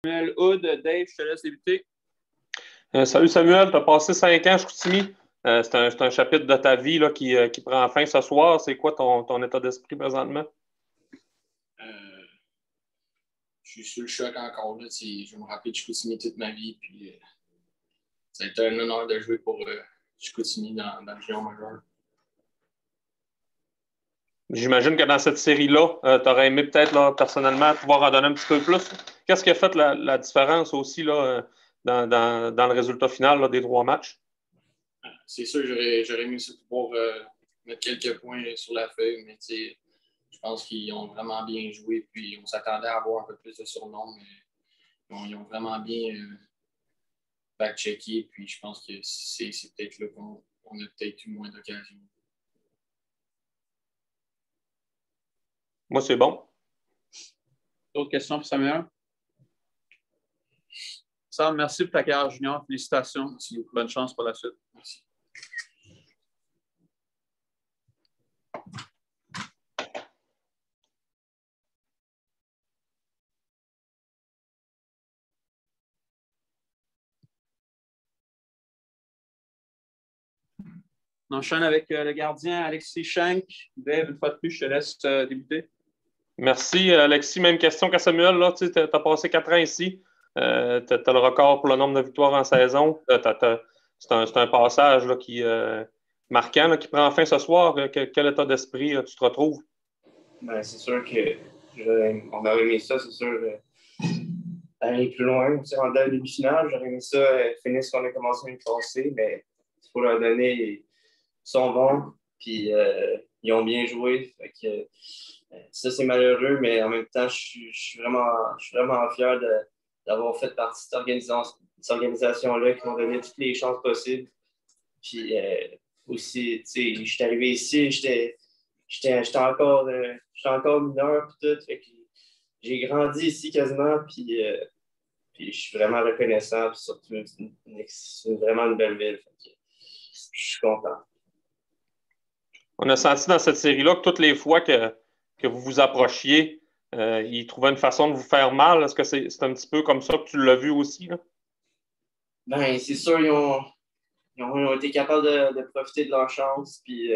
Samuel Hood. Dave, je te laisse débuter. Salut Samuel, tu as passé 5 ans à Chicoutimi. C'est un chapitre de ta vie là, qui prend fin ce soir. C'est quoi ton état d'esprit présentement? Je suis sous le choc encore. Là, je vais me rappeler de Chicoutimi toute ma vie. Puis, ça a été un honneur de jouer pour Chicoutimi dans le junior majeur. J'imagine que dans cette série-là, tu aurais aimé peut-être là, personnellement pouvoir en donner un petit peu plus. Qu'est-ce qui a fait la différence aussi là, dans le résultat final là, des 3 matchs? C'est sûr, j'aurais aimé ça pour mettre quelques points sur la feuille, mais je pense qu'ils ont vraiment bien joué. Puis on s'attendait à avoir un peu plus de surnoms, mais ils ont vraiment bien back-checké. Puis je pense que c'est peut-être là qu'on a peut-être eu moins d'occasions. Moi, c'est bon. D'autres questions pour Samuel? Sam, merci pour ta carrière junior. Félicitations. Merci. Bonne chance pour la suite. Merci. On enchaîne avec le gardien Alexis Schenk. Dave, une fois de plus, je te laisse débuter. Merci, Alexis. Même question qu'à Samuel. Tu as passé 4 ans ici. Tu as le record pour le nombre de victoires en saison. C'est un passage là, qui marquant là, qui prend fin ce soir. Quel état d'esprit tu te retrouves? Ben, c'est sûr qu'on aurait aimé ça, c'est sûr. Aller plus loin. On s'est rendu à la demi-finale. J'aurais aimé ça finir ce qu'on a commencé l'année passée, mais il faut leur donner. Ils sont bons, puis ils ont bien joué. Fait que, ça, c'est malheureux, mais en même temps, je suis vraiment fier d'avoir fait partie de cette organisation-là qui m'ont donné toutes les chances possibles. Puis aussi, tu sais, je suis arrivé ici, j'étais encore mineur, puis tout. Fait que j'ai grandi ici quasiment, puis je suis vraiment reconnaissant, puis surtout, c'est vraiment une belle ville. Fait que, je suis content. On a senti dans cette série-là que toutes les fois que vous vous approchiez, ils trouvaient une façon de vous faire mal. Est-ce que c'est un petit peu comme ça que tu l'as vu aussi? Là? Ben, c'est sûr, ils ont été capables de profiter de leur chance. Puis,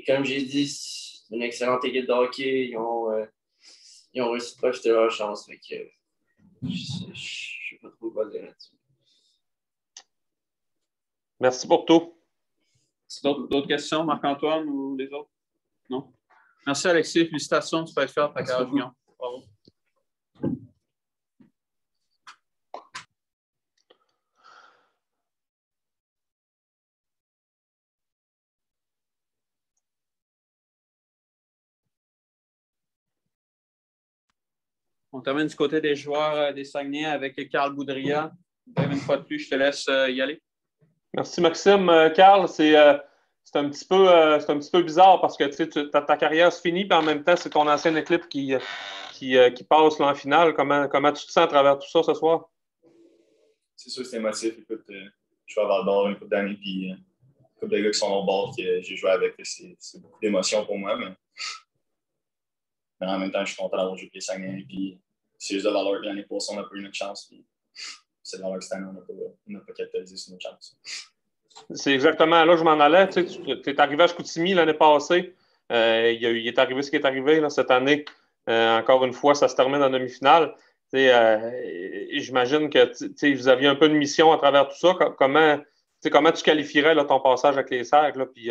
comme j'ai dit, c'est une excellente équipe de hockey. Ils ont réussi de profiter de leur chance. Fait que, je ne sais pas trop quoi dire là-dessus. Merci pour tout. D'autres questions, Marc-Antoine ou les autres? Non? Merci, Alexis. Félicitations. Tu peux être fier de ta carrière junior. Bravo. On termine du côté des joueurs des Saguenay avec Carl Boudria. Une fois de plus, je te laisse y aller. Merci, Maxime. Carl, c'est un petit peu bizarre parce que ta carrière se finit, puis en même temps, c'est ton ancienne équipe qui passe là, en finale. Comment tu te sens à travers tout ça ce soir? C'est sûr que c'est émotif. Écoute, je joue à Val-d'Or une couple d'années, puis une couple de gars qui sont au bord que j'ai joué avec. C'est beaucoup d'émotions pour moi, mais en même temps, je suis content d'avoir joué avec les Saguenay. Puis c'est juste de valeur que l'année passée, on n'a pas eu notre chance. Puis c'est de valeur que cette année, on n'a pas capitalisé sur notre chance. C'est exactement là que je m'en allais. Tu es arrivé à Chicoutimi l'année passée. Il est arrivé ce qui est arrivé là, cette année. Encore une fois, ça se termine en demi-finale. J'imagine que vous aviez un peu de mission à travers tout ça. Comment tu qualifierais là, ton passage avec les Sags puis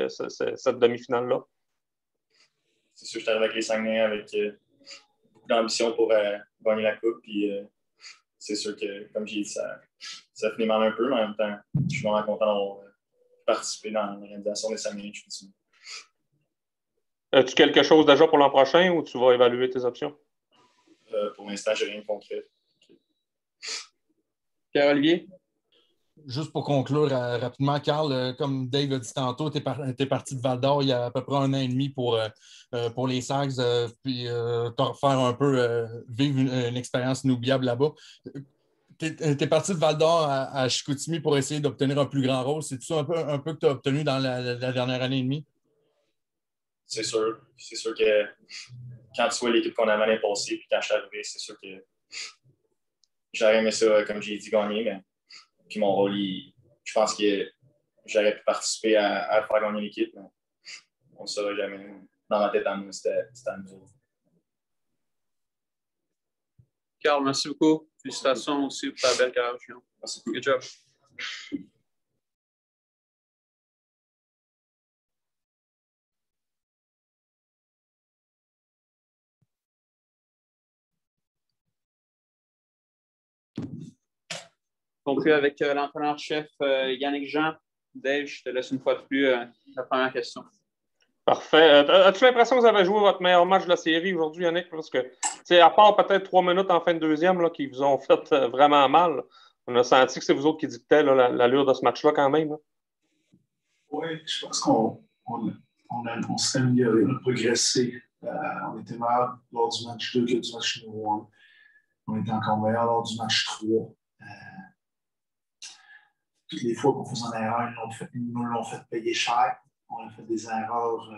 cette demi-finale-là? C'est sûr que je suis arrivé avec les Saguenay avec beaucoup d'ambition pour gagner la Coupe. Puis c'est sûr que, comme j'ai dit, ça finit mal un peu, mais en même temps, je suis vraiment content d'avoir participé dans l'organisation des Saguenay. As-tu quelque chose déjà pour l'an prochain ou tu vas évaluer tes options? Pour l'instant, je n'ai rien de concret. Pierre-Olivier? Juste pour conclure rapidement, Carl, comme Dave a dit tantôt, tu es parti de Val-d'Or il y a à peu près 1 an et demi pour les Sags, puis te faire un peu vivre une expérience inoubliable là-bas. Tu es parti de Val-d'Or à Chicoutimi pour essayer d'obtenir un plus grand rôle. C'est tout ça un peu que tu as obtenu dans la dernière année et demie? C'est sûr. C'est sûr que quand tu vois l'équipe qu'on avait l'année passée, puis quand je suis arrivé, c'est sûr que j'aurais aimé ça, comme j'ai dit, gagner. Mais puis mon rôle, je pense que j'aurais pu participer à faire gagner l'équipe. Mais on ne saura jamais. Dans ma tête, à nous, c'était à nous autres. Carl, merci beaucoup. Félicitations aussi pour ta belle carrière junior. Merci. Good job. Conclu avec l'entraîneur-chef Yannick Jean. Dave, je te laisse une fois de plus la première question. Parfait. As-tu l'impression que vous avez joué votre meilleur match de la série aujourd'hui, Yannick? Parce que, à part peut-être 3 minutes en fin de deuxième là, qui vous ont fait vraiment mal, on a senti que c'est vous autres qui dictaient l'allure de ce match-là quand même. Oui, je pense qu'on s'est amélioré, on a progressé. On était meilleur lors du match 2 que du match numéro 1. On était encore meilleur lors du match 3. Toutes les fois qu'on faisait une erreur, ils nous l'ont fait payer cher. On a fait des erreurs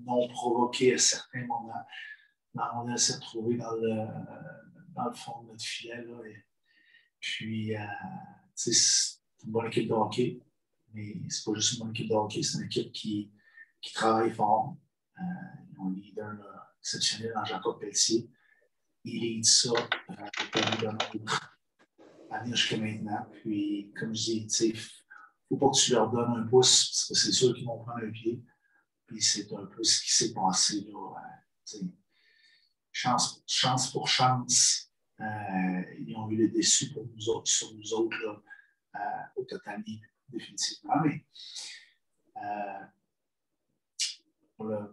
non provoquées à certains moments. On a essayé de trouver dans le fond de notre filet. Là, puis, c'est une bonne équipe de hockey, mais c'est pas juste une bonne équipe de hockey, c'est une équipe qui travaille fort. Ils ont un leader exceptionnel dans Jacob Pelletier. Il lead ça à venir jusqu'à maintenant. Puis, comme je dis, il ne faut pas que tu leur donnes un pouce, parce que c'est sûr qu'ils vont prendre un pied. Puis, c'est un peu ce qui s'est passé. Là, chance pour chance. Ils ont eu le déçu pour nous autres, sur nous autres, là, au total, définitivement. Mais,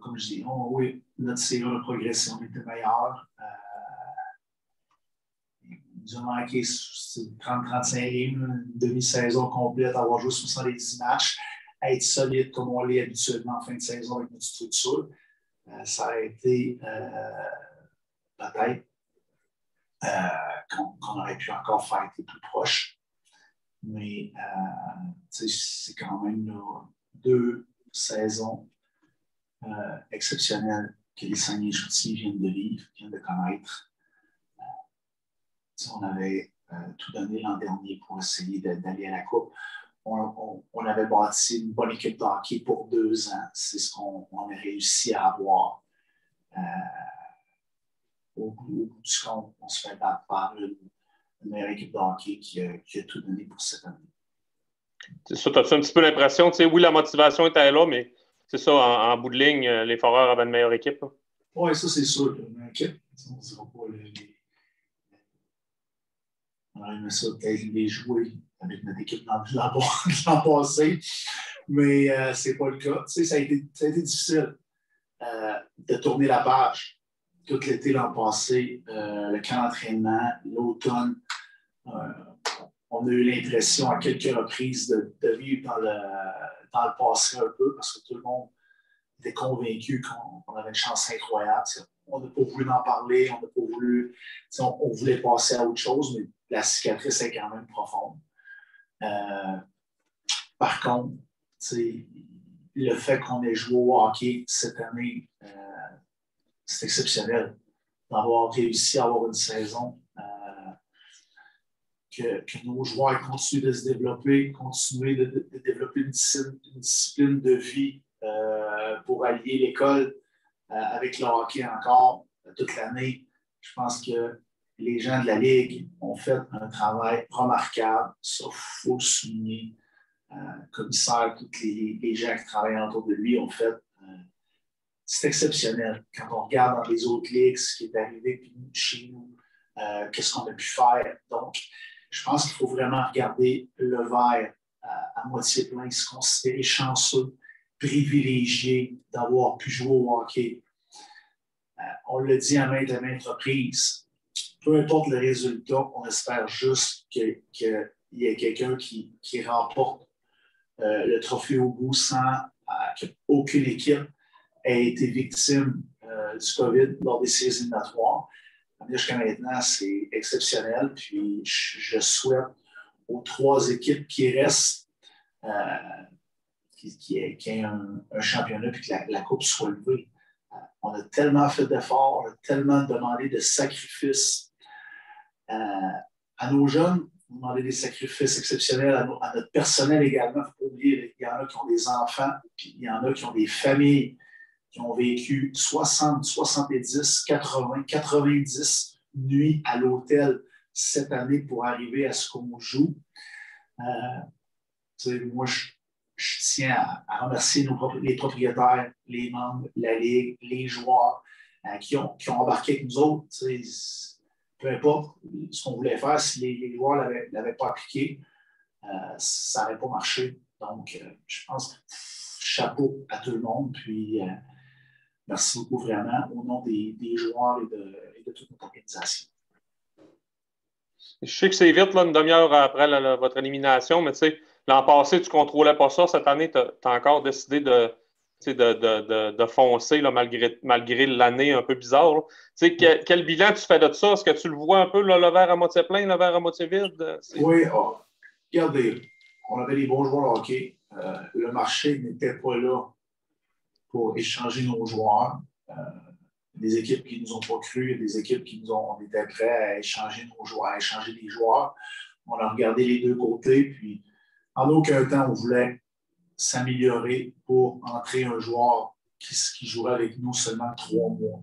comme je dis, oui, notre série a progressé, on était meilleurs. Ils nous ont manqué 30-35 games, une demi-saison complète, avoir joué 70 matchs, être solide comme on l'est habituellement en fin de saison avec notre structure. Ça a été peut-être qu'on aurait pu encore faire être plus proche. Mais c'est quand même là, 2 saisons exceptionnelles que les Saguenay-Choutiers viennent de vivre, viennent de connaître. On avait tout donné l'an dernier pour essayer d'aller à la Coupe. On avait bâti une bonne équipe de hockey pour 2 ans. C'est ce qu'on a réussi à avoir. Au bout du compte, on se fait battre par une meilleure équipe de hockey qui a tout donné pour cette année. C'est ça, tu as un petit peu l'impression, oui, la motivation était là, mais c'est ça, en bout de ligne, les Foreurs avaient une meilleure équipe. Oui, ça, c'est sûr. Une meilleure équipe. On ne dira pas on aurait aimé ça peut-être les jouer avec notre équipe dans l'an passé, mais ce n'est pas le cas. Ça a été difficile de tourner la page. Tout l'été l'an passé, le camp d'entraînement, l'automne, on a eu l'impression à quelques reprises de vivre dans le passé un peu parce que tout le monde était convaincu qu'on avait une chance incroyable. On n'a pas voulu en parler, on n'a pas voulu. On voulait passer à autre chose, mais la cicatrice est quand même profonde. Par contre, le fait qu'on ait joué au hockey cette année, c'est exceptionnel d'avoir réussi à avoir une saison que nos joueurs continuent de se développer, continuer de développer une discipline de vie pour allier l'école avec le hockey encore toute l'année. Je pense que les gens de la Ligue ont fait un travail remarquable. Ça, il faut le souligner. Le commissaire, tous les gens qui travaillent autour de lui ont fait. C'est exceptionnel. Quand on regarde dans les autres ligues ce qui est arrivé chez nous, qu'est-ce qu'on a pu faire. Donc, je pense qu'il faut vraiment regarder le verre à moitié plein, se considérer chanceux, privilégié d'avoir pu jouer au hockey. On l'a dit à maintes reprises. Peu importe le résultat, on espère juste qu'il y ait quelqu'un qui remporte le trophée au bout sans qu'aucune équipe ait été victime du COVID lors des séries éliminatoires. Jusqu'à maintenant, c'est exceptionnel. Puis je souhaite aux 3 équipes qui restent qu'il y ait un championnat et que la Coupe soit levée On a tellement fait d'efforts, on a tellement demandé de sacrifices à nos jeunes, on a demandé des sacrifices exceptionnels à notre personnel également. Il ne faut pas oublier, il y en a qui ont des enfants, puis il y en a qui ont des familles qui ont vécu 60, 70, 80, 90 nuits à l'hôtel cette année pour arriver à ce qu'on joue. Moi, je tiens à remercier les propriétaires, les membres, la Ligue, les joueurs qui ont embarqué avec nous autres. Peu importe ce qu'on voulait faire, si les joueurs ne l'avaient pas appliqué, ça n'aurait pas marché. Donc, je pense chapeau à tout le monde. Puis, merci beaucoup vraiment au nom des joueurs et de toute notre organisation. Je sais que c'est vite, là, une demi-heure après votre élimination, mais tu sais, l'an passé, tu ne contrôlais pas ça. Cette année, tu as encore décidé de foncer là, malgré l'année un peu bizarre. Quel bilan tu fais de ça? Est-ce que tu le vois un peu, là, le verre à moitié plein, le verre à moitié vide? Oui, regardez, on avait des bons joueurs de hockey. Le marché n'était pas là pour échanger nos joueurs. Des équipes qui ne nous ont pas cru, des équipes qui on était prêts à échanger nos joueurs, à échanger des joueurs. On a regardé les deux côtés, puis en aucun temps, on voulait s'améliorer pour entrer un joueur qui jouerait avec nous seulement 3 mois.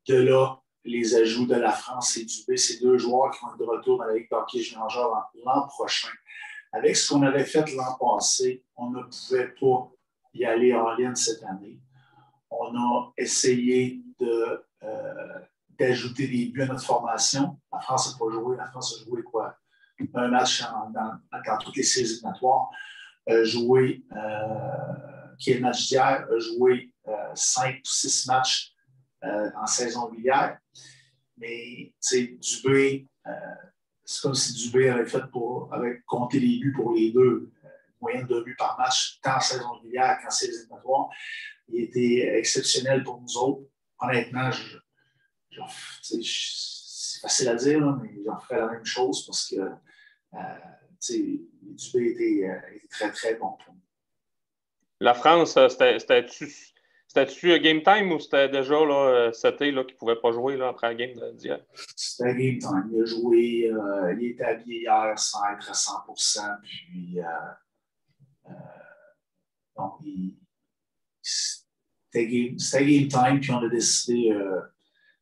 De là, les ajouts de la France et du B, ces 2 joueurs qui vont être de retour dans la Ligue de hockey junior l'an prochain. Avec ce qu'on avait fait l'an passé, on ne pouvait pas y aller en ligne cette année. On a essayé d'ajouter des buts à notre formation. La France n'a pas joué. La France a joué quoi? Un match dans toutes les séries éliminatoires. Qui est le match d'hier, a joué 5 ou 6 matchs en saison régulière. Mais Dubé, c'est comme si Dubé avait compté les buts pour les deux. Moyenne de buts par match, tant en saison régulière qu'en séries éliminatoires. Il était exceptionnel pour nous autres. Honnêtement, c'est facile à dire, là, mais j'en ferais la même chose parce que Dubé était très, très bon pour nous. La France, c'était-tu game time ou c'était déjà là, c'était là, qu'il ne pouvait pas jouer là, après la game d'hier? C'était game time. Il a joué, il était habillé hier sans être à 100%. Puis, donc, c'était game time, puis on a décidé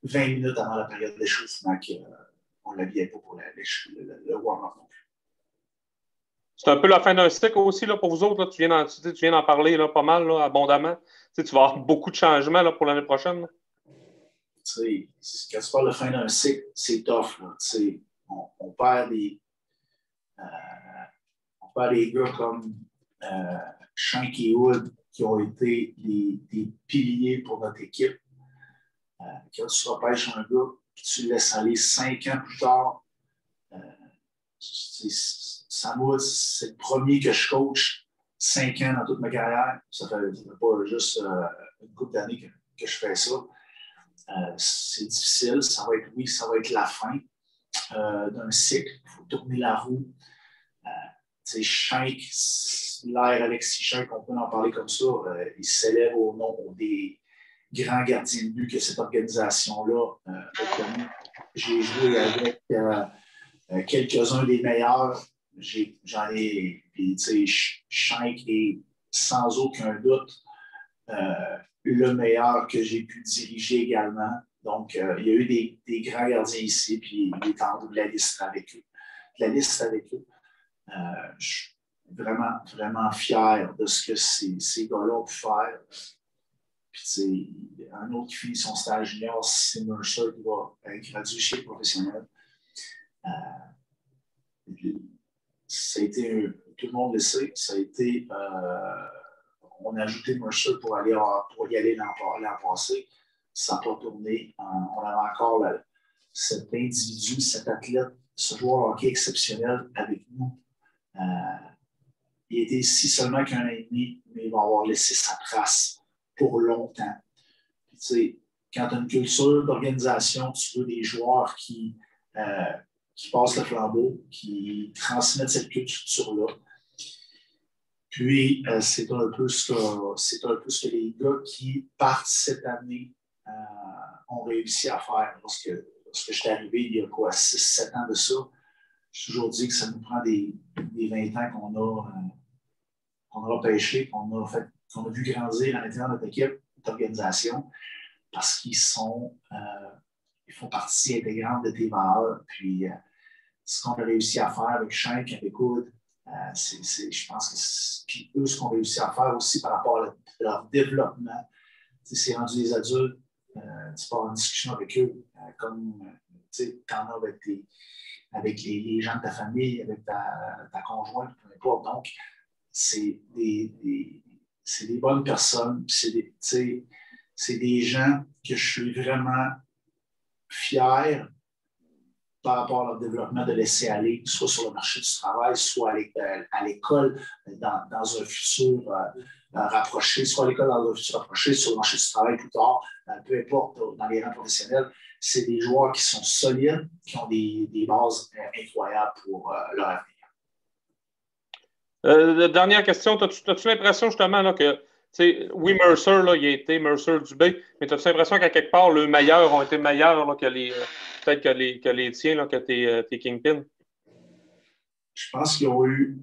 20 minutes avant la période d'échauffement qu'on ne l'habillait pas pour le warm-up non plus. C'est un peu la fin d'un cycle aussi là, pour vous autres. Là. Tu viens d'en parler là, pas mal, là, abondamment. Tu vas avoir beaucoup de changements là, pour l'année prochaine. Quand tu parles de fin d'un cycle, c'est tough. Là. On perd des gars comme Shank et Wood qui ont été des piliers pour notre équipe. Quand tu repêches un gars et tu le laisses aller 5 ans plus tard, Samoud, c'est le premier que je coach 5 ans dans toute ma carrière. Ça fait pas juste une couple d'années que je fais ça. C'est difficile. Ça va être la fin d'un cycle. Il faut tourner la roue. Shank, l'air Alexis Shank, on peut en parler comme ça, il s'élève au nom des grands gardiens de but que cette organisation-là a connu. J'ai joué avec quelques-uns des meilleurs. J'en ai, puis Shank est sans aucun doute le meilleur que j'ai pu diriger également. Donc, il y a eu des grands gardiens ici, puis il est en bout de la liste avec eux. Je suis vraiment, vraiment fier de ce que ces gars-là ont pu faire. Puis, un autre qui finit son stage junior, c'est Mercer qui va graduer chez le professionnel. Ça a été, tout le monde le sait, ça a été, on a ajouté Mercer pour y aller l'an passé. Ça n'a pas tourné. On avait encore cet individu, cet athlète, ce joueur de hockey exceptionnel avec nous. Il était ici seulement qu'un an et demi, mais il va avoir laissé sa trace pour longtemps. Puis, quand tu as une culture d'organisation, tu veux des joueurs qui passent le flambeau, qui transmettent cette culture-là. Puis, c'est un peu ce que les gars qui partent cette année ont réussi à faire. Lorsque je suis arrivé il y a 6-7 ans de ça, j'ai toujours dit que ça nous prend des 20 ans qu'on a repêché, qu'on a vu grandir à l'intérieur de notre équipe d'organisation, parce qu'ils font partie intégrante de tes valeurs. Puis, ce qu'on a réussi à faire avec Schenk, avec Hood, je pense que puis eux, ce qu'on a réussi à faire aussi par rapport à leur développement, c'est rendu des adultes, tu peux avoir une discussion avec eux, comme tu en as avec les gens de ta famille, avec ta conjointe, peu importe. Donc, c'est des bonnes personnes, c'est des gens que je suis vraiment fier par rapport à leur développement de laisser aller, soit sur le marché du travail, soit à l'école, dans un futur rapproché, soit à l'école dans un futur rapproché, sur le marché du travail plus tard, peu importe, dans les rangs professionnels. C'est des joueurs qui sont solides, qui ont des bases incroyables pour leur avenir. Dernière question, as-tu l'impression justement là, que oui, Mercer, là, il a été Mercer-Dubé, mais as-tu l'impression qu'à quelque part, les meilleurs ont été meilleurs là, que peut-être que les tiens, là, que tes Kingpins? Je pense qu'ils ont eu.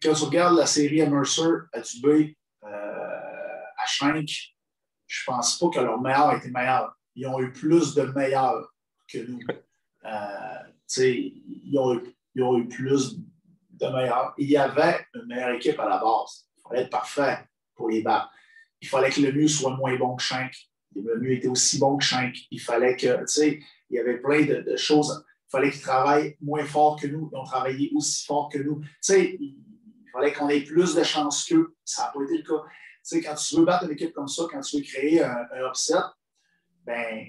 Quand tu regardes la série à Mercer, à Dubé, à Schenk, je pense pas que leurs meilleurs étaient meilleurs. Ils ont eu plus de meilleurs que nous. Ils ont eu plus de meilleurs. Il y avait une meilleure équipe à la base. Il fallait être parfait pour les battre. Il fallait que le mieux soit moins bon que Schenk. Le mieux était aussi bon que Schenk. Il fallait que, il y avait plein de choses. Il fallait qu'ils travaillent moins fort que nous. Ils ont travaillé aussi fort que nous. Il fallait qu'on ait plus de chance qu'eux. Ça n'a pas été le cas. Quand tu veux battre une équipe comme ça, quand tu veux créer un upset, ben,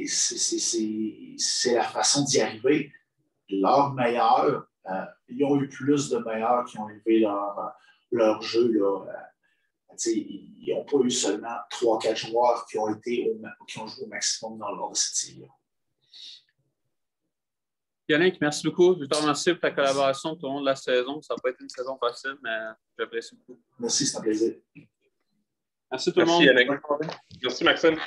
c'est la façon d'y arriver. Leurs meilleurs, ils ont eu plus de meilleurs qui ont élevé leur jeu. Ils n'ont pas eu seulement 3-4 joueurs qui ont joué au maximum lors de cette série-là. Yannick, merci beaucoup. Je te remercie pour ta collaboration tout au long de la saison. Ça n'a pas été une saison facile, mais j'apprécie beaucoup. Merci, c'est un plaisir. Merci tout le monde. Yannick. Merci, Maxime.